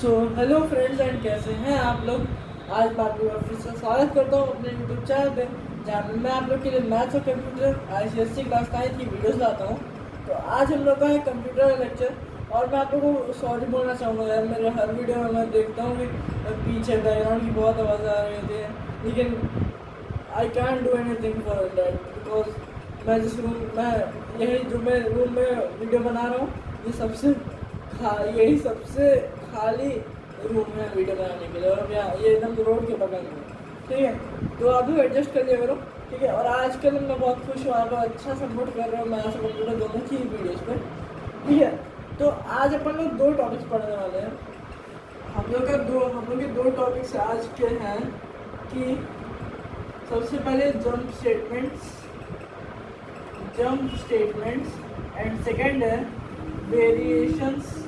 Hello friends and कैसे हैं आप लोग। आज मैं आप लोग का फिर से स्वागत करता हूँ अपने यूट्यूब चैनल पे, जहाँ पे मैं आप लोग के लिए मैथ्स और कंप्यूटर ICSE क्लास 9 की वीडियोस लाता हूँ। तो आज हम लोग का है कंप्यूटर का लेक्चर, और मैं आप लोगों को सॉरी बोलना चाहूँगा यार, मेरे हर वीडियो में मैं देखता हूँ कि पीछे बैकग्राउंड की बहुत आवाज़ आ रही होती है, लेकिन I can do any thing for that because मैं जिस रूम में यही जो मैं रूम में वीडियो बना रहा हूँ, यही सबसे खाली रूम है वीडियो बनाने के लिए, और यहाँ ये एकदम रोड के बगल में, ठीक है। तो आप भी एडजस्ट कर लिया करो, ठीक है। और आजकल मैं बहुत खुश हूँ, आप अच्छा सपोर्ट कर रहे हो मैं ऐसा कंप्यूटर दोनों की वीडियोज़ पर, ठीक है। तो आज अपन लोग दो टॉपिक्स पढ़ने वाले हैं। हम लोग के दो टॉपिक्स आज के हैं कि सबसे पहले जंप स्टेटमेंट्स एंड सेकंड है वेरिएशंस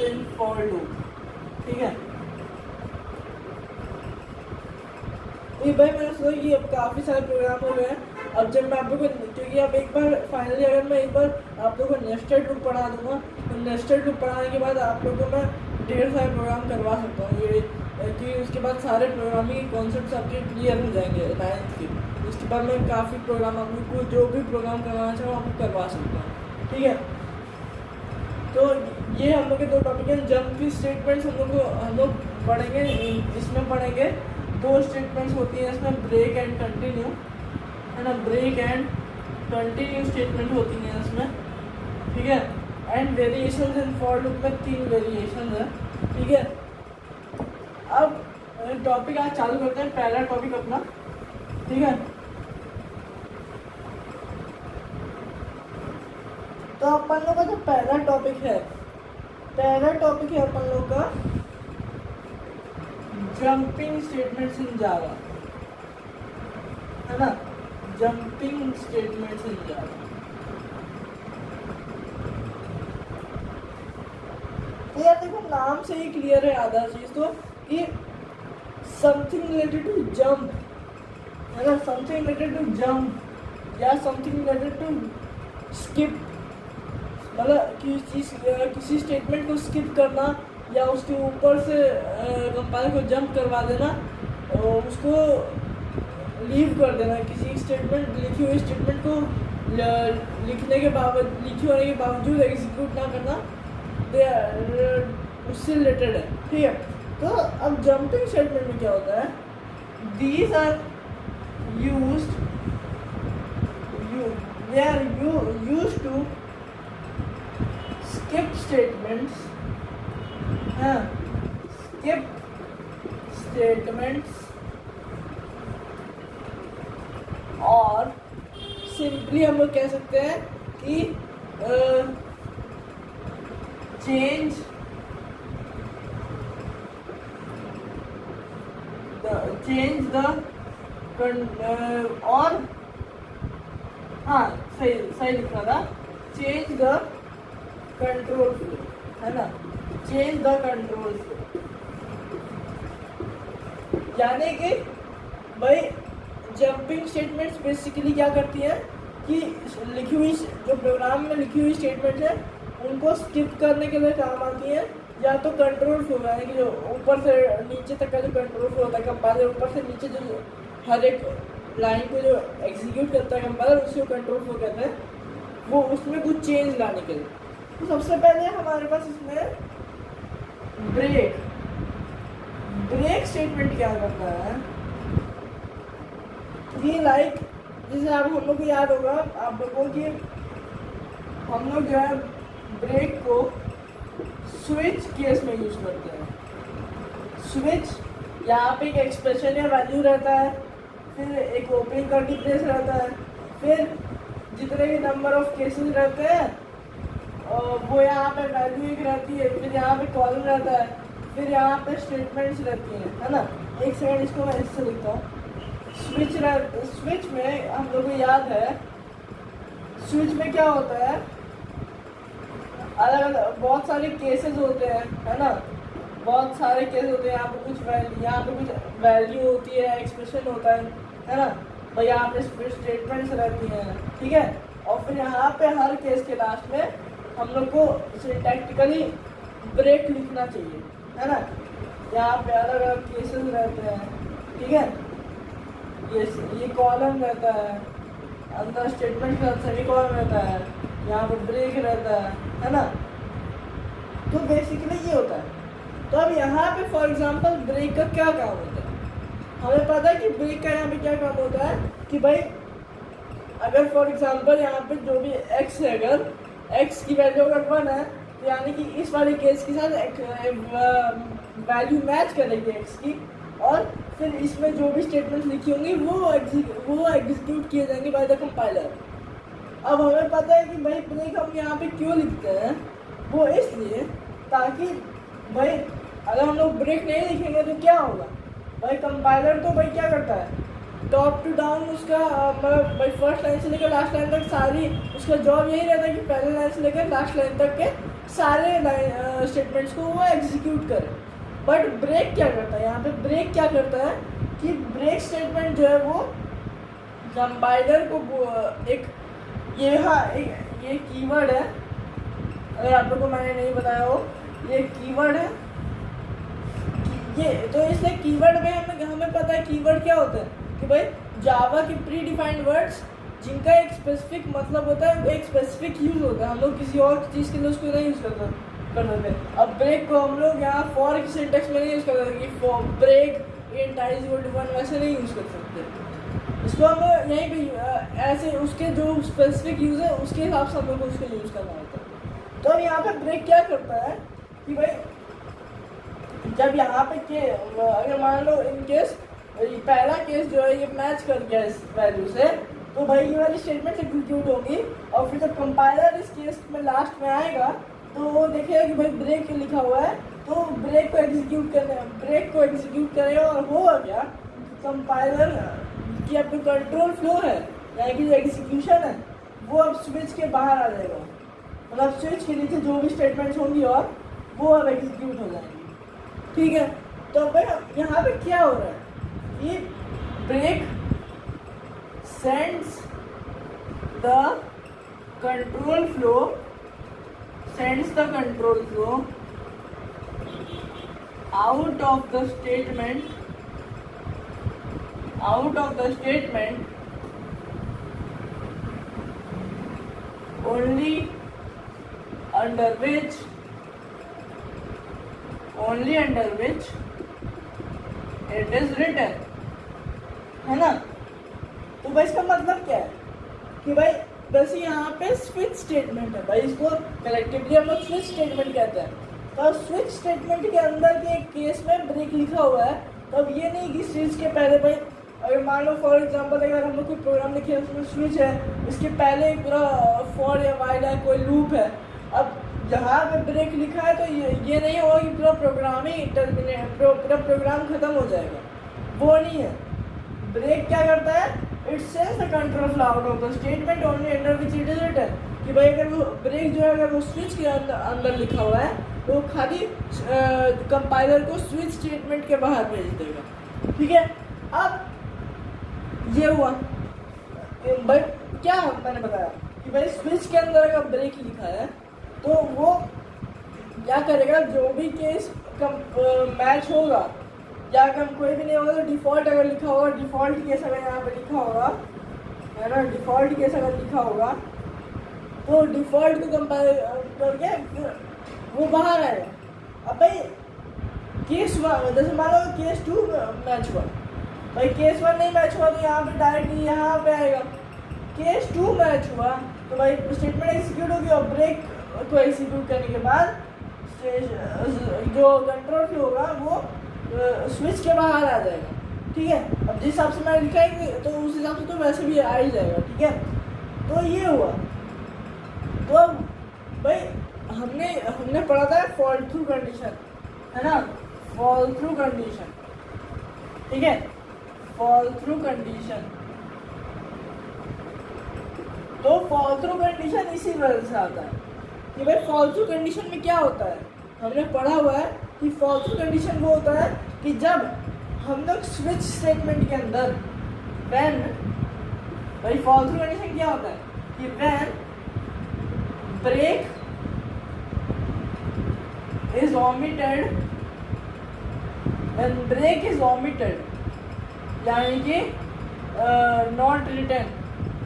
इन फॉर लूप, ठीक है। ये भाई मैंने सोचा कि अब काफ़ी सारे प्रोग्राम हो गए हैं, अब जब मैं आप लोग को, क्योंकि अब एक बार फाइनली अगर मैं एक बार आप लोग को नेस्टेड लूप पढ़ा दूंगा, तो नेस्टेड लूप पढ़ाने के बाद आप लोगों को मैं ढेर सारे प्रोग्राम करवा सकता हूँ, ये कि उसके बाद सारे प्रोग्रामिंग कॉन्सेप्ट्स आपके क्लियर हो जाएंगे 9th के। उसके बाद मैं काफ़ी प्रोग्राम आप लोग को जो भी प्रोग्राम करवाना चाहूँ आपको करवा सकता हूँ, ठीक है। तो ये हम लोग के दो टॉपिक हैं। जंप की स्टेटमेंट्स हम लोग पढ़ेंगे, इसमें पढ़ेंगे दो स्टेटमेंट्स होती हैं इसमें, ब्रेक एंड कंटिन्यू, है ना। ब्रेक एंड कंटिन्यू स्टेटमेंट होती हैं इसमें, ठीक है। And variations in for loop में 3 वेरिएशन है, ठीक है। अब टॉपिक आज चालू करते हैं, पहला टॉपिक अपना, ठीक है। तो अपन लोग का जो पहला टॉपिक है अपन लोग का जंपिंग स्टेटमेंट्स इन जावा, है ना। जंपिंग स्टेटमेंट्स इन जावा, तो यार देखो नाम से ही क्लियर है आधा चीज, तो कि समथिंग रिलेटेड टू जंप, है ना। समथिंग रिलेटेड टू जंप या समथिंग रिलेटेड टू स्किप, मतलब किसी स्टेटमेंट को स्किप करना या उसके ऊपर से कंपाइलर को जंप करवा देना, उसको लीव कर देना, किसी लिखी हुई स्टेटमेंट को लिखी होने के बावजूद एग्जीक्यूट ना करना, उससे रिलेटेड है, ठीक है। तो अब जंपिंग स्टेटमेंट में क्या होता है, these are used to skip statements और सिंपली हम लोग कह सकते हैं कि चेंज द और हाँ सही लिखा था, चेंज द कंट्रोल फ्लो, है ना। चेंज द कंट्रोल फ्लो, यानी कि भाई जंपिंग स्टेटमेंट्स बेसिकली क्या करती हैं कि लिखी हुई जो प्रोग्राम में लिखी हुई स्टेटमेंट्स है उनको स्किप करने के लिए काम आती हैं, या तो कंट्रोल फ्लो, यानी कि जो ऊपर से नीचे तक का जो कंट्रोल फ्लो होता है, कंपाइलर ऊपर से नीचे जो हर एक लाइन को जो एग्जीक्यूट करता है कंपाइलर, उसी को कंट्रोल फ्लो कहते हैं, वो उसमें कुछ चेंज लाने के लिए। तो सबसे पहले हमारे पास इसमें ब्रेक स्टेटमेंट क्या करता है कि लाइक जैसे आप हम लोग को याद होगा आप लोगों की, हम लोग जो है ब्रेक को स्विच केस में यूज करते हैं। स्विच यहाँ पे एक एक्सप्रेशन या वैल्यू रहता है, फिर एक ओपनिंग कर्ली ब्रेस रहता है, फिर जितने भी नंबर ऑफ केसेस रहते हैं वो यहाँ पे वैल्यू एक रहती है, फिर यहाँ पे कॉलम रहता है, फिर यहाँ पे स्टेटमेंट्स रहती हैं, है ना। एक सेकंड इसको मैं इससे लिखता हूँ। स्विच में हम लोग को याद है, स्विच में क्या होता है, अलग अलग बहुत सारे केसेस होते हैं, है ना। बहुत सारे केस होते हैं, यहाँ पे कुछ वैल्यू होती है, एक्सप्रेशन होता है ना। और यहाँ पे स्टेटमेंट्स रहती हैं, ठीक है। और फिर यहाँ पे हर केस के लास्ट में हम लोग को सिंटैक्टिकली ब्रेक लिखना चाहिए, है ना। यहाँ पे अलग अलग केसेस रहते हैं, ठीक है। ये कॉलम रहता है, अंदर स्टेटमेंट के साथ सेमीकोलन रहता है, यहाँ पे ब्रेक रहता है ना। तो बेसिकली ये होता है। तो अब यहाँ पे फॉर एग्जांपल ब्रेक का क्या काम होता है, हमें पता है कि ब्रेक का यहाँ पे क्या काम होता है कि भाई अगर फॉर एग्जांपल यहाँ पे जो भी x है, अगर x की वैल्यू अगर 1 है तो यानी कि इस वाले केस के साथ वैल्यू मैच करेगी x की, और फिर इसमें जो भी स्टेटमेंट लिखी होंगी वो एग्जीक्यूट किए जाएंगे बाय द कंपाइलर। अब हमें पता है कि भाई ब्रेक हम यहाँ पे क्यों लिखते हैं, वो इसलिए ताकि भाई अगर हम लोग ब्रेक नहीं लिखेंगे तो क्या होगा भाई, कंपाइलर तो भाई क्या करता है टॉप टू डाउन उसका मतलब भाई फर्स्ट लाइन से लेकर लास्ट लाइन तक सारी उसका जॉब यही रहता है कि पहले लाइन से लेकर लास्ट लाइन तक के सारे स्टेटमेंट्स को वो एग्जीक्यूट करे। बट ब्रेक क्या करता है, यहाँ पे ब्रेक क्या करता है कि ब्रेक स्टेटमेंट जो है वो कंपाइलर को एक ये कीवर्ड है, अगर आप लोग को मैंने नहीं बताया हो, ये कीवर्ड है ये। तो इसलिए कीवर्ड में हमें पता है कीवर्ड क्या होता है कि भाई जावा के प्री डिफाइंड वर्ड्स जिनका एक स्पेसिफिक मतलब होता है, एक स्पेसिफिक यूज होता है, हम लोग किसी और चीज़ के लिए उसको नहीं यूज़ कर सकते। अब ब्रेक को हम लोग यहाँ फॉर की सिंटेक्स में नहीं यूज़ कर सकते कि ब्रेक इंट i = 1 वैसे नहीं यूज़ कर सकते। इसको हम यहीं पे ऐसे उसके जो स्पेसिफिक यूज़ है उसके हिसाब से हम लोग को उसको यूज़ करना होता है। तो अब यहाँ पे ब्रेक क्या करता है कि भाई जब यहाँ पे अगर मान लो इन केस पहला केस जो है ये मैच कर गया इस वैल्यू से, तो भाई ये वाली स्टेटमेंट एग्जीक्यूट होगी, और फिर जब कंपाइलर इस केस में लास्ट में आएगा तो वो देखेगा कि भाई ब्रेक लिखा हुआ है, तो ब्रेक को एग्जीक्यूट करेगा और होगा क्या, कंपाइलर की अब जो कंट्रोल फ्लो है यानी कि जो एग्जीक्यूशन है वो अब स्विच के बाहर आ जाएगा, मतलब स्विच के नीचे जो भी स्टेटमेंट्स होंगी और वो अब एग्जीक्यूट हो जाएंगी, ठीक है। तो भाई यहाँ पे क्या हो रहा है, ये break sends the control flow out of the statement only under which it is written, है ना। तो भाई इसका मतलब क्या है कि भाई वैसे यहाँ पे स्विच स्टेटमेंट है, भाई इसको कलेक्टिवली हम लोग स्विच स्टेटमेंट कहते हैं। तो स्विच स्टेटमेंट के अंदर के एक केस में ब्रेक लिखा हुआ है, तो अब ये नहीं कि स्विच के पहले भाई अगर मान लो फॉर एग्जांपल अगर हम लोग कोई प्रोग्राम लिखे उसमें स्विच है, इसके पहले पूरा फॉर या वाइल है कोई लूप है, अब जहाँ पे ब्रेक लिखा है तो ये नहीं होगा कि पूरा प्रोग्राम ही पूरा प्रोग्राम खत्म हो जाएगा, वो नहीं है। ब्रेक क्या करता है, it sense the control flow out of the statement only under which it is written, कि भाई अगर वो ब्रेक जो है अगर वो स्विच के अंदर लिखा हुआ है तो वो खाली कंपाइलर को स्विच स्टेटमेंट के बाहर भेज देगा, ठीक है। अब ये हुआ भाई क्या मैंने बताया कि भाई स्विच के अंदर अगर ब्रेक लिखा है तो वो क्या करेगा, जो भी केस मैच होगा या अगर कोई भी नहीं होगा तो डिफ़ॉल्ट अगर लिखा होगा, डिफ़ॉल्ट केस अगर यहाँ पे लिखा होगा, है ना, डिफ़ॉल्ट केस अगर लिखा होगा तो डिफ़ॉल्ट को कंपेयर करके वो बाहर आएगा। अब भाई केस 1 जैसे मान लो केस 2 मैच हुआ, भाई केस 1 नहीं मैच हुआ तो यहाँ पे डायरेक्टली यहाँ पे आएगा। केस 2 मैच हुआ तो भाई स्टेटमेंट एग्जीक्यूट होगी और ब्रेक को एग्जीक्यूट करने के बाद जो कंट्रोल फ्लो होगा वो स्विच के बाहर आ जाएगा, ठीक है। अब जिस हिसाब से मैं लिखाएंगे तो उस हिसाब से तो वैसे भी आ ही जाएगा, ठीक है। तो ये हुआ। तो अब भाई हमने पढ़ा था फॉल थ्रू कंडीशन, है ना, फॉल थ्रू कंडीशन, ठीक है, फॉल थ्रू कंडीशन। तो फॉल थ्रू कंडीशन इसी वजह से आता है कि भाई फॉल थ्रू कंडीशन में क्या होता है, हमने पढ़ा हुआ है कि फॉल थ्रू कंडीशन वो होता है कि जब हम लोग स्विच स्टेटमेंट के अंदर व्हेन, भाई फॉल थ्रू कंडीशन क्या होता है कि when break is omitted, when break is omitted, यानी कि not written,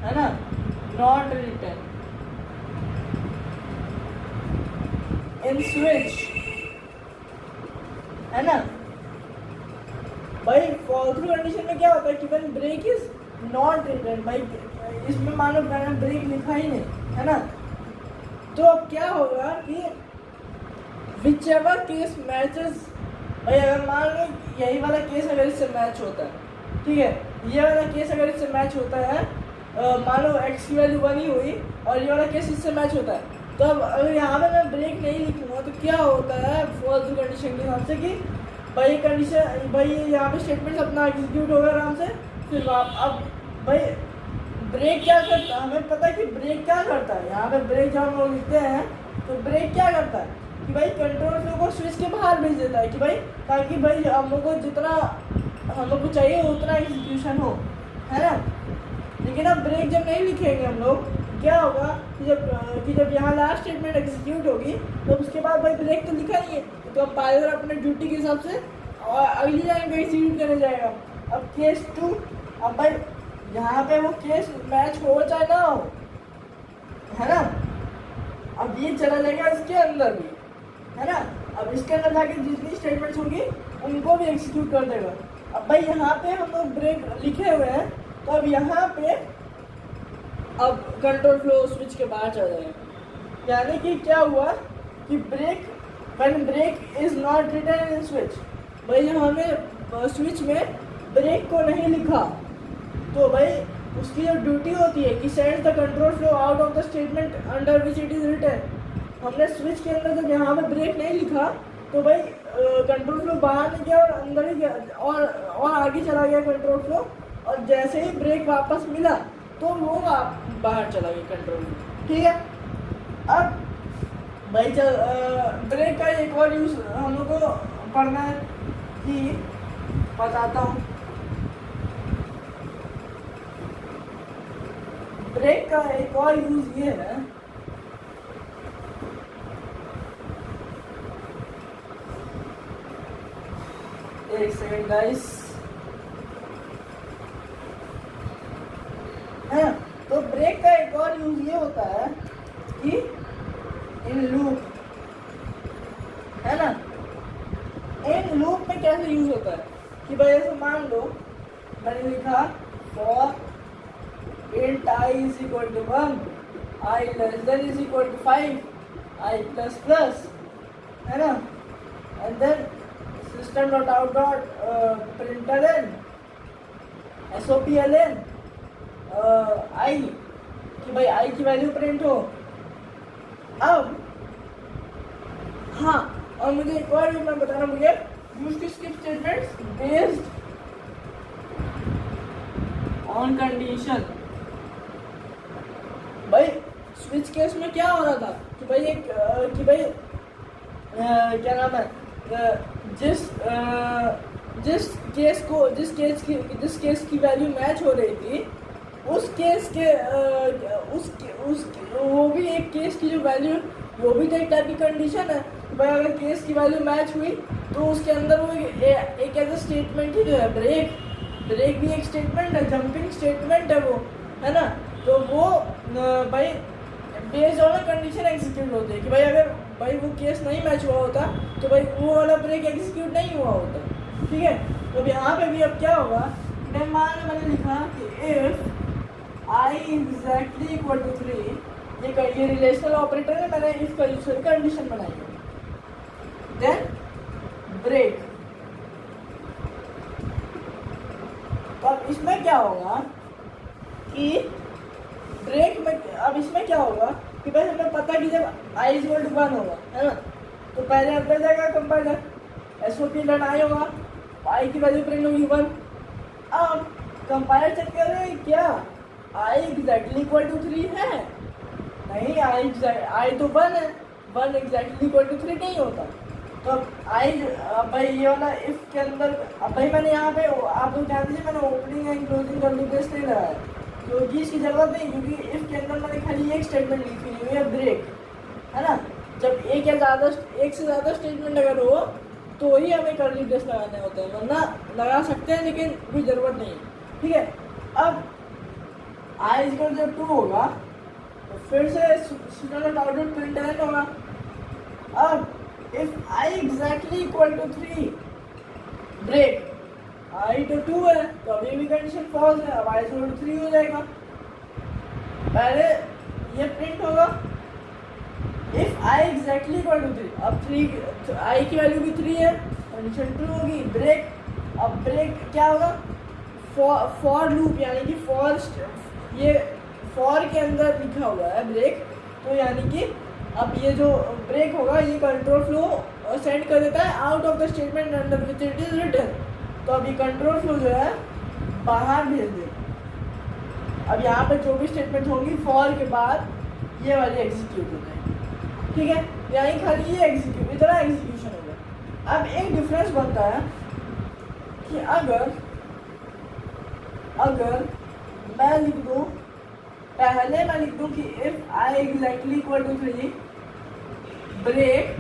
है ना, not written in switch, है ना भाई। फॉल थ्रू कंडीशन में क्या होता है कि when break is not written, भाई इसमें मान लो मैंने ब्रेक लिखा ही नहीं, है ना, तो अब क्या होगा कि विच एवर केस मैचेस, भाई अगर मान लो यही वाला केस अगर इससे मैच होता है, ठीक है, ये वाला केस अगर इससे मैच होता है, मान लो x की वैल्यू 1 ही हुई और ये वाला केस इससे मैच होता है, तो अब अगर यहाँ पे मैं ब्रेक नहीं लिखूँगा तो क्या होता है फॉल थ्रू कंडीशन के हिसाब से कि भाई कंडीशन, भाई यहाँ पे स्टेटमेंट अपना एग्जीक्यूट होगा आराम से। फिर अब भाई ब्रेक क्या करता है, हमें पता है कि ब्रेक क्या करता है। यहाँ पे ब्रेक जब हम लोग लिखते हैं तो ब्रेक क्या करता है कि भाई कंट्रोल फ्लो को स्विच के बाहर भेज देता है कि भाई, ताकि भाई हम लोग को जितना हम लोग को चाहिए उतना एग्जीक्यूशन हो, है ना। लेकिन अब ब्रेक जब नहीं लिखेंगे हम लोग, क्या होगा कि जब यहाँ लास्ट स्टेटमेंट एग्जीक्यूट होगी तो उसके बाद भाई ब्रेक तो लिखा नहीं है, तो कंपाइलर अपने ड्यूटी के हिसाब से और अगली लाइन को एग्जीक्यूट करने जाएगा। अब केस 2, अब भाई यहाँ पे वो केस मैच हो चाहे ना हो, है ना, अब ये चला जाएगा इसके अंदर भी, है ना। अब इसके अंदर जाके जितनी स्टेटमेंट्स होंगी उनको भी एग्जीक्यूट कर देगा। अब भाई यहाँ पे हम लोग ब्रेक लिखे हुए हैं, तो अब यहाँ पे अब कंट्रोल फ्लो स्विच के बाहर चला जाएगा, यानी कि क्या हुआ कि break, when break is not written in switch, भाई हमने स्विच में ब्रेक को नहीं लिखा, तो भाई उसकी जो ड्यूटी होती है कि send the control flow out of the statement under which it is written, हमने स्विच के अंदर जब यहाँ पे ब्रेक नहीं लिखा तो भाई कंट्रोल फ्लो बाहर नहीं गया और अंदर ही गया और आगे चला गया कंट्रोल फ्लो, और जैसे ही ब्रेक वापस मिला तो वो बाहर चला गया कंट्रोल फ्लो, ठीक है। अब भाई चल ब्रेक का एक और यूज हम लोग को पढ़ना है कि बताता हूँ। ब्रेक का एक और यूज ये है, एक सेकेंड गाइस, है ना। तो ब्रेक का एक और यूज ये होता है कि इन लूप, है ना, इन लूप में कैसे यूज होता है कि भाई ऐसे मान लो मैंने लिखा for int I is equal to 1, I less than is equal to 5, I plus plus, है ना, and then system dot out dot println sopln I, कि भाई I की वैल्यू प्रिंट हो। अब हाँ, और मुझे एक और मैं बताना मुझे use to skip statements based on condition. भाई स्विच केस में क्या हो रहा था कि भाई एक कि भाई क्या नाम है, जिस केस की वैल्यू मैच हो रही थी उस केस के वो भी एक केस की जो वैल्यू, वो भी तो एक टाइप की कंडीशन है। भाई अगर केस की वैल्यू मैच हुई तो उसके अंदर वो एक ऐसा स्टेटमेंट ही जो है ब्रेक भी एक स्टेटमेंट है, जंपिंग स्टेटमेंट है वो, है ना। तो वो भाई बेस्ड ऑन कंडीशन एग्जीक्यूट होते हैं कि भाई अगर भाई वो केस नहीं मैच हुआ होता तो भाई वो वाला ब्रेक एग्जीक्यूट नहीं हुआ होता, ठीक है। तो यहाँ पे भी अब क्या होगा, मैंने लिखा कि if I exactly equal to 3, ये रिलेशनल ऑपरेटर है, मैंने इफ का यूज करके कंडीशन बनाई है, देन ब्रेक। तो अब इसमें क्या होगा कि ब्रेक में, अब इसमें क्या होगा कि भाई हमें पता कि जब I is equal to 1 होगा, है ना, तो पहले अंदर जाएगा कंपाइलर, SOP I होगा, I की वैल्यू प्रिंट होगी 1। अब कंपाइलर चेक कर रहे हैं क्या I exactly equal to 3 है, नहीं, I तो 1 है, 1 exactly equal to 3 नहीं होता। तो अब भाई ये वाला इफ के अंदर, अब भाई मैंने यहाँ पे आप लोग जानते हैं मैंने opening and closing curly brace नहीं लगाया क्योंकि इसकी जरूरत नहीं, क्योंकि इफ के अंदर मैंने खाली एक स्टेटमेंट लिखी हुई है ब्रेक, है ना। जब एक से ज़्यादा स्टेटमेंट अगर हो तो ही हमें कर्ली ब्रेस लगाने होते हैं, वरना लगा सकते हैं लेकिन कोई ज़रूरत नहीं है। ठीक है, अब आई इक्वल जब 2 होगा तो फिर से आउटपुट प्रिंट होगा। अब if I exactly equal to 3 break, i तो 2 है तो अभी भी कंडीशन फॉल्स है, अब आई इक्वल टू 3 हो जाएगा। पहले ये प्रिंट होगा if I exactly equal to 3, अब 3 आई की वैल्यू भी 3 है, कंडीशन ट्रू होगी, ब्रेक। अब ब्रेक क्या होगा, फॉर लूप यानी कि ये फॉर के अंदर लिखा हुआ है ब्रेक, तो यानी कि अब ये जो ब्रेक होगा ये कंट्रोल फ्लो सेंड कर देता है out of the statement under which it is written. तो अभी कंट्रोल फ्लो जो है बाहर भेज देगा। अब यहाँ पे जो भी स्टेटमेंट होंगी फॉर के बाद ये वाली एग्जीक्यूट हो जाएगी। ठीक है, यानी खाली ये इतना एग्जीक्यूशन होगा। अब एक डिफरेंस बनता है कि अगर मैं लिख दूँ, पहले मैं लिख दूँ कि if I exactly equal to 3 break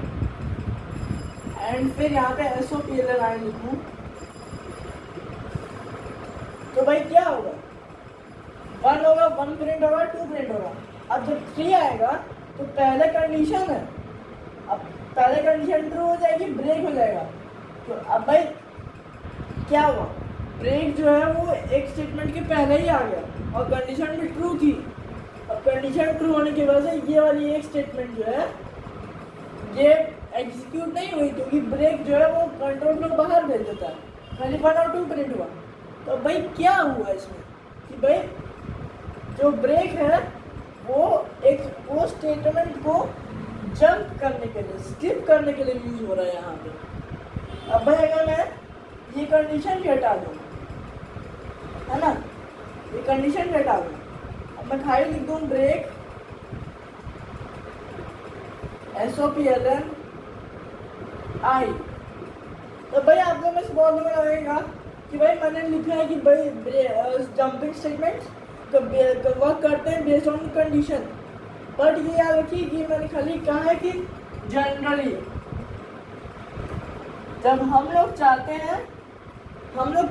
and फिर यहाँ पे SOPL लाइन लिखूँ, तो भाई क्या होगा, 1 होगा, 1 प्रिंट होगा, 2 प्रिंट होगा। अब जब 3 आएगा तो पहले कंडीशन है, अब पहले कंडीशन ट्रू हो जाएगी, ब्रेक हो जाएगा। तो अब भाई क्या हुआ, ब्रेक जो है वो एक स्टेटमेंट के पहले ही आ गया और कंडीशन भी ट्रू थी। अब कंडीशन ट्रू होने की वजह से ये वाली एक स्टेटमेंट जो है ये एग्जीक्यूट नहीं हुई, क्योंकि ब्रेक जो है वो कंट्रोल फ्लो बाहर भेज देता है, खाली 1 और 2 प्रिंट हुआ। तो भाई क्या हुआ इसमें कि भाई जो ब्रेक है वो स्टेटमेंट को जंप करने के लिए, स्किप करने के लिए यूज हो रहा है यहाँ पे। अब भाई अगर मैं ये कंडीशन भी हटा दूँ, है ना, ये कंडीशन भी हटा दूँ, अब मैं खाली लिख दूँ ब्रेक SOPLN आई, तो भाई आप लोग में से बहुत लोग लगेगा कि भाई मैंने लिखा है कि भाई जंपिंग स्टेटमेंट वर्क करते हैं बेस्ड ऑन कंडीशन, बट ये याद रखिए कि मैंने खाली कहा है कि जनरली जब हम लोग चाहते हैं, हम लोग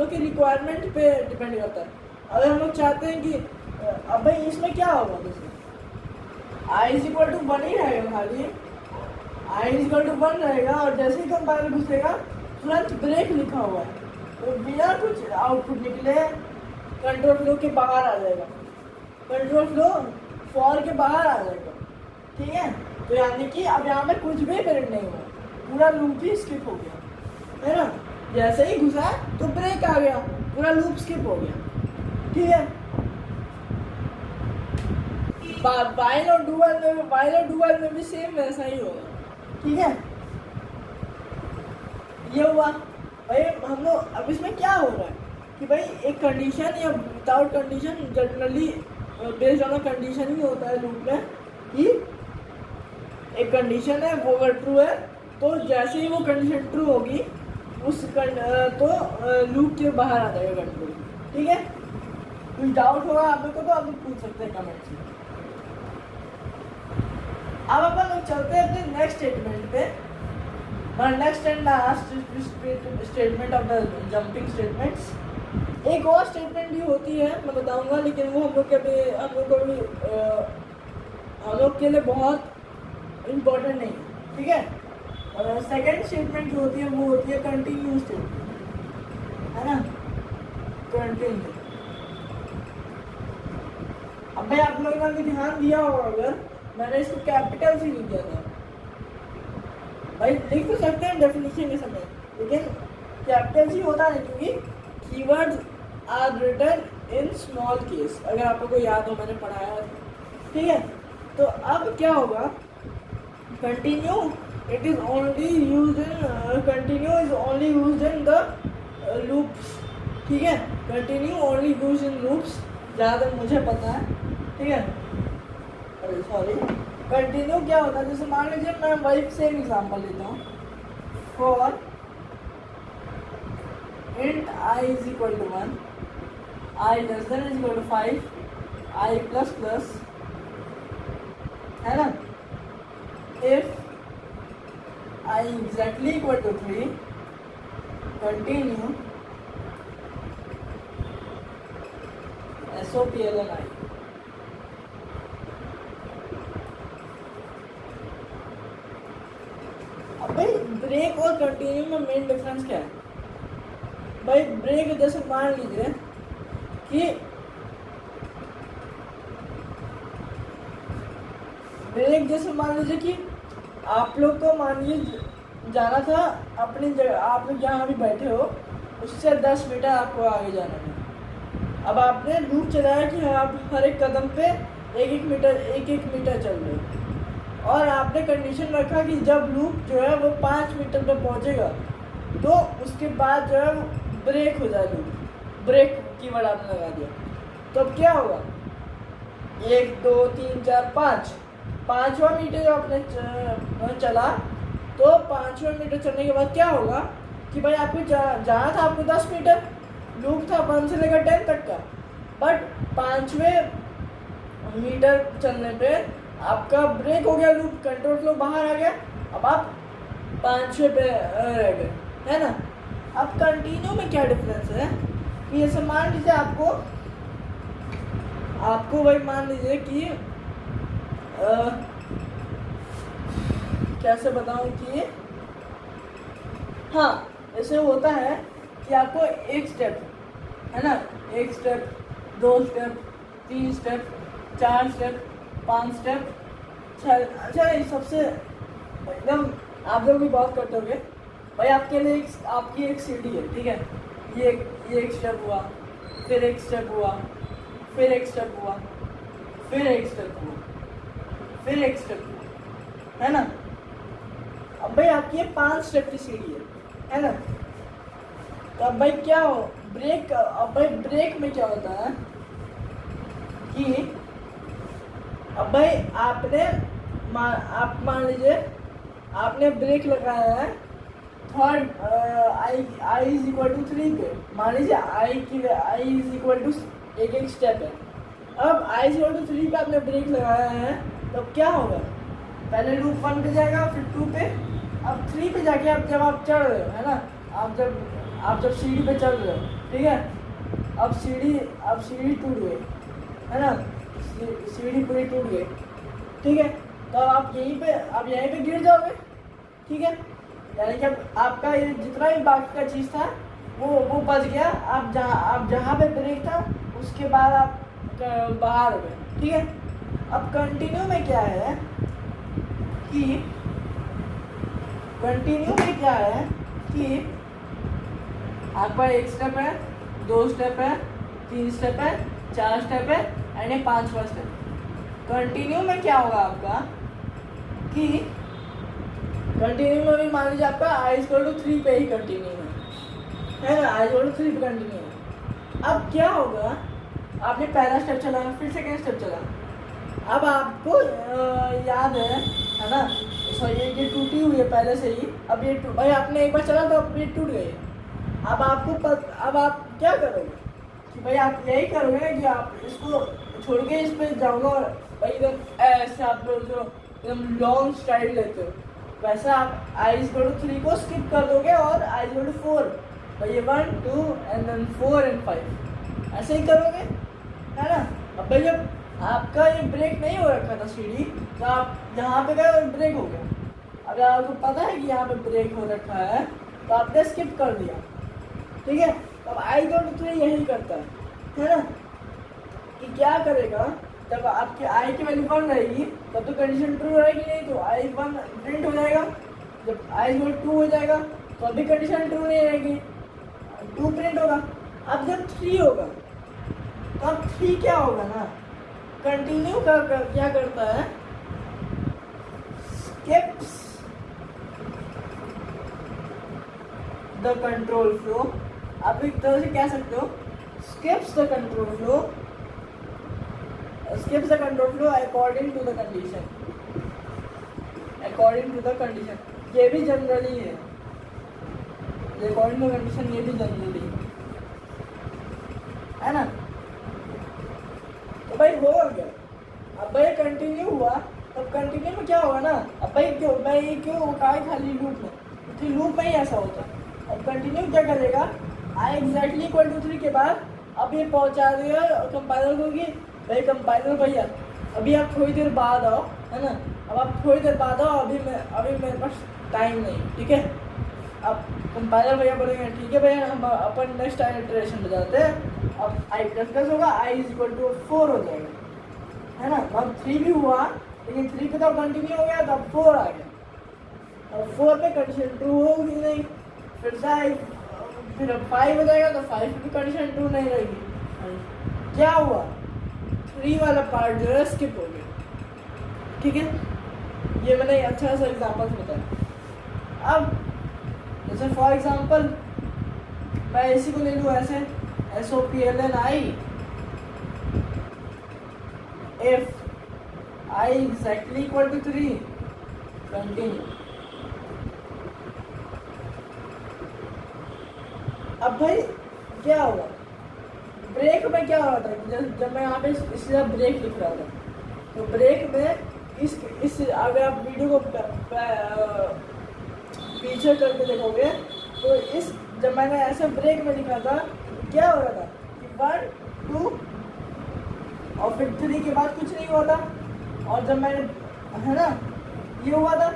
के रिक्वायरमेंट पे डिपेंड करता है। अगर हम लोग चाहते हैं कि अब भाई इसमें क्या होगा, जैसे आई इज इक्वल टू 1 ही रहेगा, खाली आई इज इक्वल टू 1 रहेगा और जैसे ही कंपाइलर घुसेगा तुरंत ब्रेक लिखा हुआ है, तो बिना कुछ आउटपुट निकले कंट्रोल फ्लो के बाहर आ जाएगा, कंट्रोल फ्लो फॉर के बाहर आ जाएगा। ठीक है, तो यानी कि अब यहाँ में कुछ भी प्रिंट नहीं हुआ, पूरा लूप ही स्किप हो गया, है ना। जैसे ही घुसा तो ब्रेक आ गया, पूरा लूप स्किप हो गया। ठीक है, वाइल और डू वाइल में भी सेम वैसा ही होगा। ठीक है, ये हुआ भाई। हम लोग अब इसमें क्या हो रहा है कि भाई एक कंडीशन या without condition, generally based on condition ही होता है लूप में, कि एक कंडीशन है वो अगर ट्रू है तो जैसे ही वो कंडीशन ट्रू होगी तो लूप के बाहर आ जाएगा कंट्रोल। ठीक है, कुछ डाउट होगा आप लोग को तो आप लोग पूछ सकते हैं कमेंट से। अब अपन लोग चलते हैं अपने नेक्स्ट स्टेटमेंट पे, next and last statement of the jumping statements. एक और स्टेटमेंट भी होती है, मैं बताऊंगा, लेकिन वो हम लोग के लिए बहुत इम्पोर्टेंट नहीं है। ठीक है, और सेकेंड स्टेटमेंट जो होती है वो होती है कंटिन्यू स्टेटमेंट, है ना, कंटिन्यू। अब भाई आप लोगों ने ध्यान दिया होगा, अगर मैंने इसको कैपिटल से लिख दिया था, भाई लिख तो सकते हैं डेफिनेशन के समय, लेकिन कैपिटल से होता है क्योंकि keywords are written in small case, अगर आपको कोई याद हो, मैंने पढ़ाया है। ठीक है, तो अब क्या होगा, continue it is only used in continue is only used in the loops. ठीक है, continue only used in loops, जहाँ तक मुझे पता है। ठीक है, अरे सॉरी, कंटिन्यू क्या होता है, जैसे मान लीजिए मैं वही सेम एग्जांपल लेता हूँ, for int I is equal to 1, I less than is equal to 5, I plus plus, है ना, if I exactly equal to 3 continue SOPLNI। अब भाई ब्रेक और कंटिन्यू में मेन डिफरेंस क्या है? भाई ब्रेक जैसे मान लीजिए कि ब्रेक जैसे मान लीजिए कि आप लोग को मान लीजिए जाना था अपनी जगह, आप लोग जहाँ अभी बैठे हो उससे 10 मीटर आपको आगे जाना है। अब आपने लूप चलाया कि आप हर एक कदम पे एक एक मीटर चल रहे हो, और आपने कंडीशन रखा कि जब लूप जो है वो 5 मीटर पर पहुंचेगा तो उसके बाद जो है ब्रेक हो जाए। लूप ब्रेक कीवर्ड आपने लगा दिया, तो अब क्या होगा? 1 2 3 4 5 5वां मीटर जो आपने चला, तो 5वां मीटर चलने के बाद क्या होगा कि भाई आपको जाना था आपको 10 मीटर, लूप था 1 से लेकर 10 तक का, बट 5वें मीटर चलने पे आपका ब्रेक हो गया, लूप कंट्रोल फ्लो बाहर आ गया, अब आप 5वें पे रह गए, है ना। अब कंटिन्यू में क्या डिफरेंस है कि जैसे मान लीजिए आपको भाई मान लीजिए कि कैसे बताऊं कि हाँ ऐसे होता है कि आपको एक स्टेप, है ना, 1 step 2 step 3 step 4 step 5 step, अच्छा ये सबसे एकदम आप लोग भी बहुत करते होंगे भाई। आपके लिए आपकी एक सीढ़ी है, ठीक है, ये एक स्टेप हुआ, फिर एक स्टेप हुआ, फिर एक स्टेप हुआ, फिर एक स्टेप हुआ, फिर एक स्टेप हुआ, है ना। अब भाई आपकी ये 5 स्टेप की सीढ़ी है ना। तो अब भाई क्या हो ब्रेक, अब भाई ब्रेक में क्या होता है कि अब भाई आप मान लीजिए आपने ब्रेक लगाया है third I is equal to 3 पे, मान लीजिए आई इज इक्वल टू एक स्टेप है। अब आई इज इक्वल टू 3 पे आपने ब्रेक लगाया है, तो क्या होगा? पहले लूप 1 पे जाएगा, फिर 2 पे, अब 3 पे जाके आप जब आप चढ़ रहे हो, है ना, आप जब सीढ़ी पे चल रहे हो, ठीक है, अब सीढ़ी टूट गई, है ना, सीढ़ी पूरी टूट गई, ठीक है, तो आप यहीं पे गिर जाओगे, ठीक है, यानी कि अब आपका ये जितना भी बाकी का चीज़ था वो बच गया। आप जहाँ पे ब्रेक था उसके बाद आप बाहर हो गए, ठीक है। अब कंटिन्यू में क्या है कि आपका 1 स्टेप है, 2 स्टेप है, 3 स्टेप है, 4 स्टेप है एंड ये 5वां स्टेप। कंटिन्यू में क्या होगा आपका कि कंटिन्यू में भी मान लीजिए आपका आई इक्वल टू 3 पे ही कंटिन्यू है ना, आई इक्वल टू 3 पे कंटिन्यू है। अब क्या होगा, आपने पहला स्टेप चला, फिर सेकेंड स्टेप चला, अब आपको याद है ना, ये टूटी हुई है पहले से ही, अब ये भाई आपने एक बार चला तो अब ये टूट गई। अब आप क्या करोगे कि भाई आप यही करोगे कि आप इसको छोड़ के इस पर जाओगे और भाई एकदम ऐसे आप लोग जो एकदम लॉन्ग स्ट्राइड लेते हो वैसा आप आई इक्वल टू 3 को स्किप कर दोगे और आई इक्वल टू 4, भाई 1 2 एंड देन 4 एंड 5 ऐसे ही करोगे, है ना। अब भाई जब आपका ये ब्रेक नहीं हो रखा था सीढ़ी, तो आप यहाँ पे गए और ब्रेक हो गया। अगर आपको पता है कि यहाँ पे ब्रेक हो रखा है तो आपने स्किप कर दिया, ठीक है। अब आई इक्वल टू 3 यही करता है ना, कि क्या करेगा, जब आपकी आई की वैल्यू 1 रहेगी तब तो कंडीशन ट्रू रहेगी, नहीं तो आई 1 प्रिंट हो जाएगा। जब आई इक्वल 2 हो जाएगा तो अभी कंडीशन ट्रू नहीं रहेगी, 2 प्रिंट होगा। अब जब 3 होगा तो अब 3 क्या होगा ना, कंटिन्यू का क्या करता है, स्किप्स द कंट्रोल फ्लो। आप एक तरह से कह सकते हो skips the control flow according to the condition, ये भी जनरली है, according to condition ये भी जनरली है ना। तो भाई हो गया, अब भाई कंटिन्यू हुआ तब कंटिन्यू में क्या होगा ना, अब भाई क्यों काय खाली लूप में, क्योंकि लूप में ही ऐसा होता है। अब कंटिन्यू क्या करेगा, आई एग्जैक्टली इक्वल टू 3 के बाद अब ये पहुंचा देगा कंपाइलर को कि भाई कंपाइलर भैया अभी आप थोड़ी देर बाद आओ, है ना। अब आप थोड़ी देर बाद आओ, अभी मेरे पास टाइम नहीं, ठीक है। अब कंपाइलर भैया बोलेंगे ठीक है भैया, हम अपन नेक्स्ट इटरेशन में जाते हैं। अब आई प्लस प्लस होगा, आई इज इक्वल टू 4 हो जाएगा, है ना। अब 3 भी हुआ, लेकिन 3 पे तो कंटिन्यू हो गया, तो अब 4 आ गया। अब 4 पे कंडीशन 2 होगी नहीं, फिर अब 5 हो जाएगा, तो 5 पे कंडीशन 2 नहीं रहेगी। क्या हुआ, 3 वाला पार्ट जो है स्किप हो गया, ठीक है। ये मैंने अच्छा सा एग्जाम्पल बताया। अब जैसे फॉर एग्जाम्पल मैं इसी को ले लूँ ऐसे, SOPLNI if I exactly equal to 3 continue. अब भाई क्या हुआ, ब्रेक में क्या हो रहा था, जब मैं यहाँ पे इसलिए ब्रेक लिख रहा था, तो ब्रेक में इस अगर आप वीडियो को पीछे करके देखोगे तो इस जब मैंने ऐसे ब्रेक में लिखा था तो क्या हो रहा था कि 1 2 और फिर 3 के बाद कुछ नहीं हुआ था, और जब मैंने, है ना, ये हुआ था।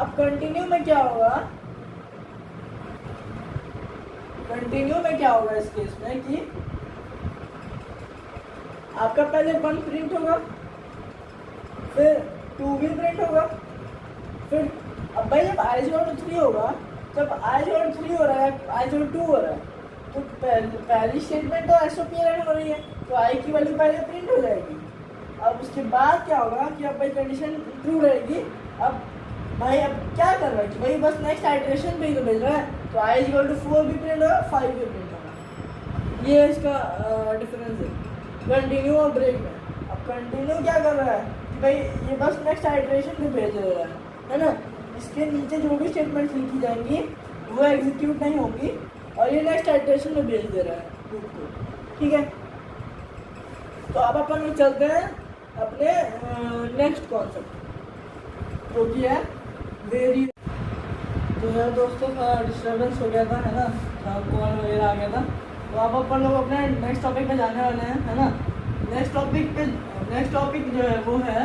अब कंटिन्यू में क्या होगा, कंटिन्यू में क्या होगा इस केस में कि आपका पहले 1 प्रिंट होगा, फिर 2 भी प्रिंट होगा, फिर अब भाई जब आई 3 होगा, जब आई 3 हो रहा है, आई 2 हो रहा है, तो पहली स्टेटमेंट तो SOPLN हो रही है, तो आई की वैल्यू पहले प्रिंट हो जाएगी। अब उसके बाद क्या होगा कि अब भाई कंडीशन ट्रू रहेगी। अब भाई अब क्या कर रहा है कि भाई बस नेक्स्ट आइटरेशन पे ही तो भेज रहा है, तो आई 4 भी प्रिंट होगा, 5 भी प्रिंट होगा। ये इसका डिफरेंस है कंटिन्यू और ब्रेक में। अब कंटिन्यू क्या कर रहा है कि भाई ये बस नेक्स्ट आइटरेशन पे भेज रहा है ना। इसके नीचे जो भी स्टेटमेंट्स लिखी जाएंगी वो एग्जीक्यूट नहीं होगी, और ये नेक्स्ट आइटरेशन में भेज दे रहा है लूप को, ठीक है। तो अब अपन लोग चलते हैं अपने नेक्स्ट कॉन्सेप्ट जो कि है वेरी। तो यार दोस्तों थोड़ा डिस्टर्बेंस हो गया था, है ना, कॉल वगैरह आ गया था। तो अब अपन लोग अपने नेक्स्ट टॉपिक पे जाने वाले हैं, है ना। नेक्स्ट टॉपिक जो है वो है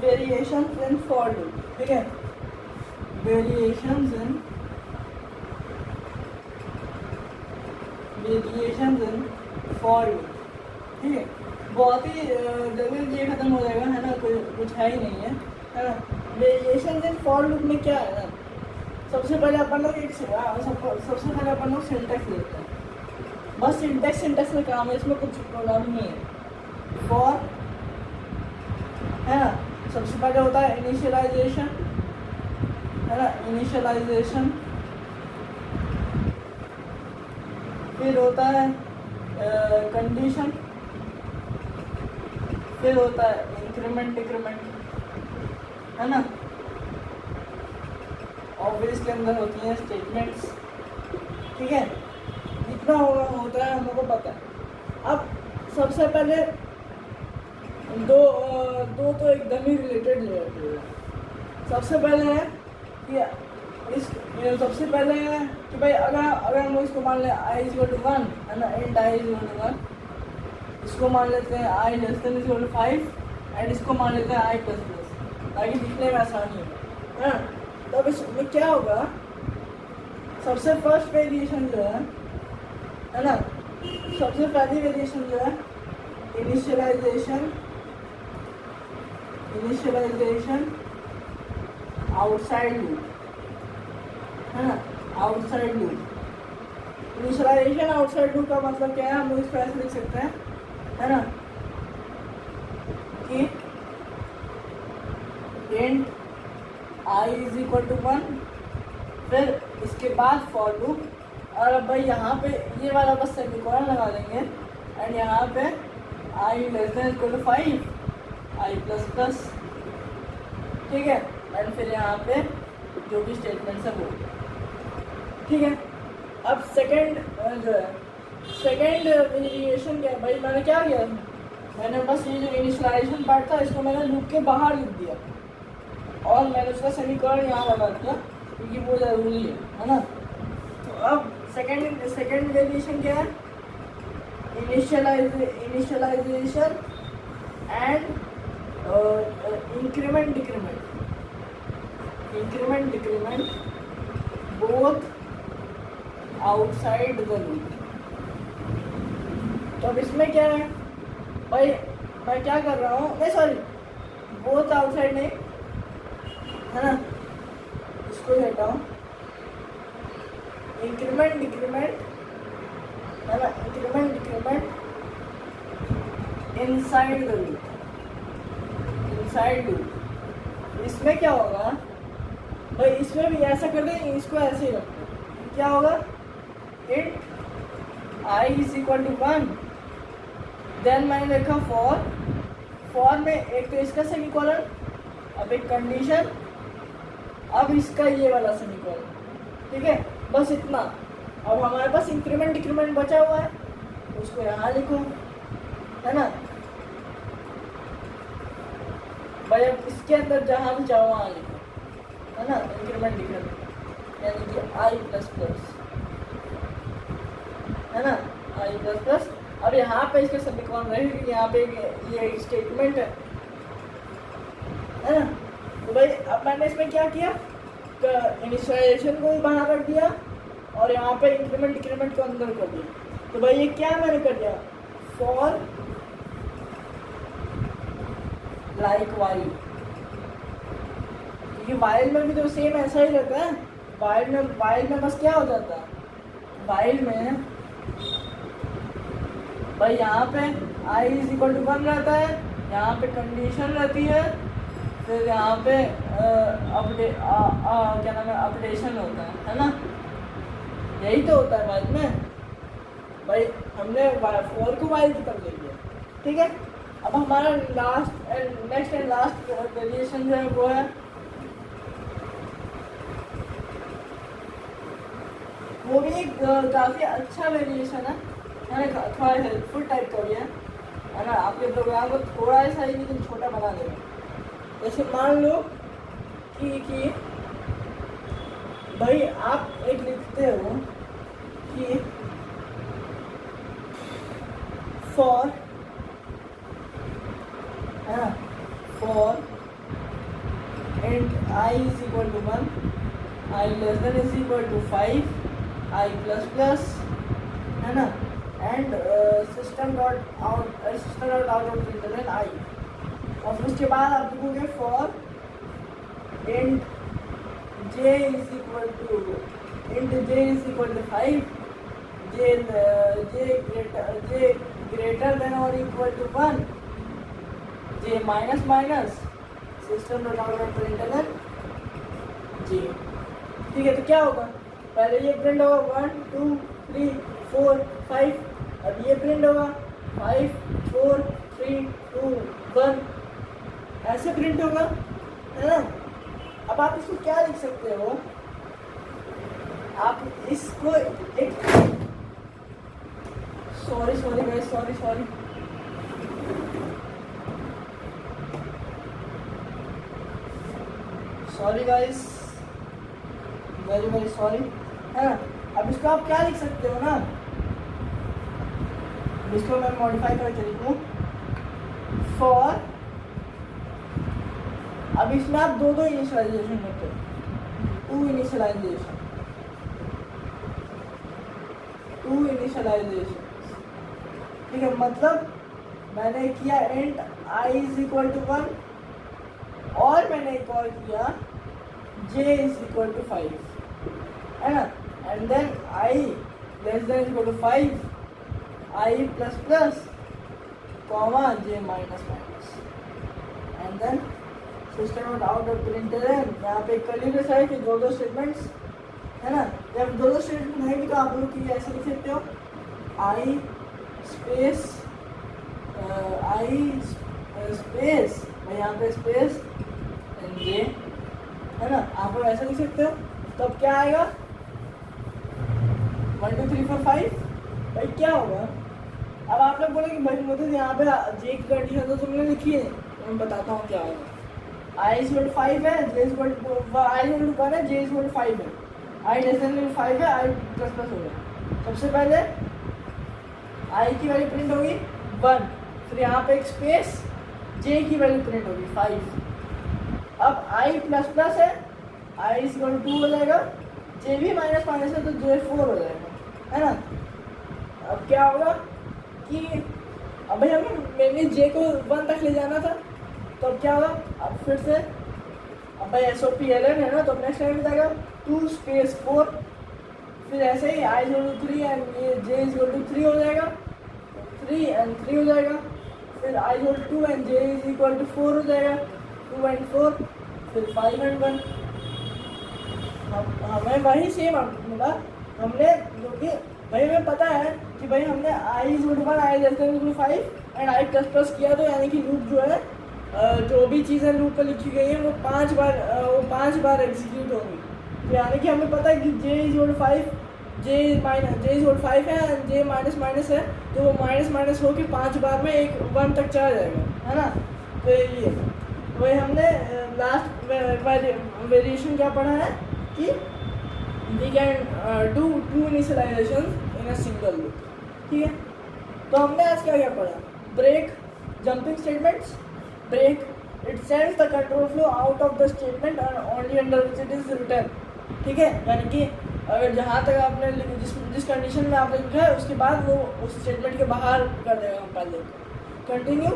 वेरिएशंस इन फॉर लूप, ठीक है। वेरिएशंस इन फॉर लूप, ठीक है। बहुत ही जल्दी ये खत्म हो जाएगा, है ना, कुछ है ही नहीं है ना। वेरिएशंस इन फॉर लूप में क्या है ना, सबसे पहले अपन लोग सिंटैक्स लेते हैं, बस सिंटैक्स में काम है, इसमें कुछ प्रोग्राम नहीं है। फॉर, है ना, सबसे पहले होता है इनिशियलाइजेशन, है ना, इनिशियलाइजेशन, फिर होता है कंडीशन, फिर होता है इंक्रीमेंट डिक्रीमेंट, है ना, और फिर इसके अंदर होती हैं स्टेटमेंट्स, ठीक है। इतना होता है, हम लोग को पता है। अब सबसे पहले दो तो एकदम ही रिलेटेड ले जाते हैं। सबसे पहले है कि सबसे पहले है कि भाई अगर हम लोग इसको मान लें आई इज इक्वल टू 1, है ना, int I is equal to 1, इसको मान लेते हैं i less than is equal to 5, and इसको मान लेते हैं आई प्लस प्लस, ताकि दिखने में आसानी हो, है ना। तब इसमें क्या होगा, सबसे फर्स्ट वेरिएशन जो है ना, सबसे पहली वेरिएशन जो है इनिशियलाइजेशन आउटसाइड लूप, है ना, outside loop. Initialization outside loop का मतलब क्या है, हम लोग इसको ऐसे लिख सकते हैं, है ना, कि int I is equal to 1, फिर इसके बाद फॉर लूप, और अब भाई यहाँ पे ये वाला बस सेमीकोलन लगा देंगे, एंड यहाँ पे i less than equal to 5, i plus plus, ठीक है, एंड फिर यहाँ पे जो भी स्टेटमेंट्स है वो, ठीक है। अब सेकंड जो है, सेकंड वेरिएशन क्या है भाई, मैंने क्या किया मैंने बस ये जो इनिशियलाइजेशन पार्ट था इसको मैंने लूप के बाहर लिख दिया और मैंने उसका सेमीकोलन यहाँ लगा दिया क्योंकि वो ज़रूरी है ना। तो अब सेकेंड वेरिएशन क्या है, initialization and increment decrement both outside the loop. तो अब इसमें क्या है भाई, मैं क्या कर रहा हूँ, नहीं सॉरी बोथ आउटसाइड नहीं है ना, इसको लेता हूँ इंक्रीमेंट डिक्रीमेंट है ना, increment decrement inside the loop, inside loop. इसमें क्या होगा भाई, इसमें भी ऐसा कर दें, इसको ऐसे ही रखो, क्या होगा int i is equal to 1, then मैंने लिखा फॉर में एक तो इसका सेमीकोलन, अब एक कंडीशन, अब इसका ये वाला सेमीकोलन, ठीक है, बस इतना। अब हमारे पास इंक्रीमेंट डिक्रीमेंट बचा हुआ है, उसको यहाँ लिखो, है ना भाई। अब इसके अंदर जहाँ भी चाहो वहाँ लिखो, है ना, इंक्रीमेंट डिक्रीमेंट यानी कि i प्लस प्लस, है ना, i प्लस प्लस। अब यहाँ पे इसके सेमीकोलन रहेगी, यहाँ पे ये स्टेटमेंट है ना। तो भाई अब मैंने इसमें क्या किया, इनिशियलाइजेशन को भी बाहर कर दिया और यहाँ पे इंक्रीमेंट डिक्रीमेंट को अंदर कर दिया। तो भाई ये क्या मैंने कर दिया, फॉर लाइक वाइल, क्योंकि वाइल में भी तो सेम ऐसा ही रहता है। वाइल में बस क्या हो जाता है, वाइल में भाई यहाँ पे i इज इक्वल टू 1 रहता है, यहाँ पे कंडीशन रहती है, फिर यहाँ पे क्या नाम है, अपडेशन होता है ना, यही तो होता है वाइल में। भाई हमने फॉर को वाइल की तरफ ले लिया, ठीक है। अब हमारा नेक्स्ट एंड लास्ट वेरिएशन जो है वो है वो भी एक काफ़ी अच्छा वेरिएशन है, थोड़ा हेल्पफुल टाइप का भी है ना, आपके प्रोग्राम को थोड़ा ऐसा ही लेकिन छोटा बना देगा। जैसे मान लो कि भाई आप एक लिखते हो कि for int i is equal to 1, i less than is equal to 5, i plus plus, है ना, and system dot out println i। और फिर उसके बाद आप लिखोगे for int j is equal to 5, j greater than और equal to 1, j minus minus system dot out println j। ठीक है, तो क्या होगा, पहले ये प्रिंट होगा 1 2 3 4 5, अब ये प्रिंट होगा 5 4 3 2 1, ऐसे प्रिंट होगा, है ना। अब आप इसको क्या लिख सकते हो, आप इसको एक सॉरी गाइस, वेरी सॉरी, है ना। अब इसको आप क्या लिख सकते हो ना, इसको मैं मॉडिफाई करके लिखूं फॉर, अब इसमें आप दो इनिशियलाइजेशन करते हो, टू इनिशियलाइजेशन, ठीक है। मतलब मैंने किया int i is equal to 1 और मैंने एक और किया j इज इक्वल टू 5, है ना, and then i less than equal to 5, i plus plus comma j minus minus, and then system dot out println. यहाँ पे कर्ली ब्रेस है कि दो स्टेटमेंट्स, है ना। जब दो स्टेटमेंट नहीं भी तो आप लोग की ऐसे लिख सकते हो i स्पेस यहाँ पे स्पेस j, है ना, आप लोग ऐसा लिख सकते हो। तो अब क्या आएगा 1 2 3 4 5, भाई क्या होगा, अब आप लोग बोले कि भाई मुझे यहाँ पे जे की कंडीशन तो तुमने लिखी है, मैं बताता हूँ क्या होगा। आई इज 5 है, जे इज आई इज 1 है, जे इज 5 है, आई लेस देन 5 है, आई प्लस प्लस होगा। सबसे पहले आई की वैल्यू प्रिंट होगी 1, फिर यहाँ पे एक स्पेस, जे की वैल्यू प्रिंट होगी 5। अब आई प्लस प्लस है, आई इज 2 हो जाएगा, जे भी माइनस माइनस है तो जे 4 हो जाएगा, है ना। अब क्या होगा कि अब भाई हमें मैंने जे को 1 तक ले जाना था, तो अब क्या होगा, अब फिर से अब भाई SOP है ना, तो नेक्स्ट टाइम जाएगा 2 स्पेस 4, फिर ऐसे ही आई इज 3 एंड ये जे इज 3 हो जाएगा, 3 एंड 3 हो जाएगा, फिर I is 2 and J is 4 हो जाएगा, 2 एंड 4, फिर 5 एंड 1। हमें वही सेम मिला हमने, जो कि भाई हमें पता है कि भाई हमने i is 1, i less than 5 and i plus plus किया, तो यानी कि लूप जो है जो भी चीज़ें लूप पर लिखी गई है वो 5 बार एग्जीक्यूट होंगी। तो यानी कि हमें पता है कि जे इज 5, जे इज 5 है एंड जे माइनस माइनस है, तो वो माइनस माइनस होकर 5 बार में एक 1 तक चला जाएगा, है ना। तो ये वही हमने लास्ट वेरिएशन क्या पढ़ा है कि we can do 2 initialization in a single loop, ठीक है। तो हमने आज क्या पढ़ा, break jumping statements, break it sends the control flow out of the statement and only under which it is return, ठीक है। यानी कि अगर जहाँ तक आपने जिस कंडीशन में आपने लिखा है उसके बाद वो उस स्टेटमेंट के बाहर कर देगा compiler. Continue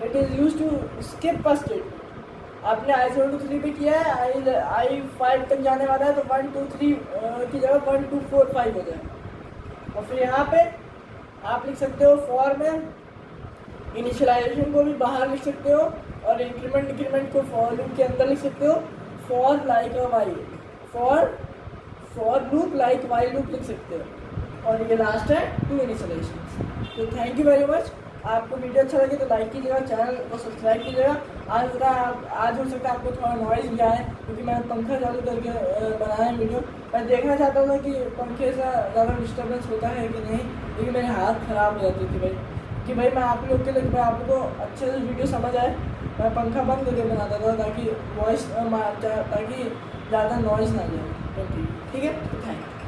it is use to skip a statement, आपने आई 0 to 3 पे किया है, आई 5 तक जाने वाला है, तो 1 2 3 की जगह 1 2 4 5 हो जाए। और फिर यहाँ पे आप लिख सकते हो फॉर में इनिशियलाइजेशन को भी बाहर लिख सकते हो, और इंक्रीमेंट को फॉर लूप के अंदर लिख सकते हो, for like a while, for loop like while loop लिख सकते हो। और ये लास्ट है 2 इनिशियलाइजेशन। तो थैंक यू वेरी मच। आपको वीडियो अच्छा लगे तो लाइक कीजिएगा, चैनल को सब्सक्राइब कीजिएगा। आज हो सकता है आपको थोड़ा नॉइज़ भी आए, क्योंकि मैं पंखा चालू करके बनाया है वीडियो। मैं देखना चाहता था कि पंखे से ज़्यादा डिस्टर्बेंस होता है कि नहीं, क्योंकि मेरे हाथ ख़राब हो जाती थी भाई मैं आप लोग के लिए, मैं आप लोग को अच्छे से वीडियो समझ आए, मैं पंखा बंद करके बनाता था ताकि वॉइस ताकि ज़्यादा नॉइज़ ना जाए। ठीक है, थैंक यू।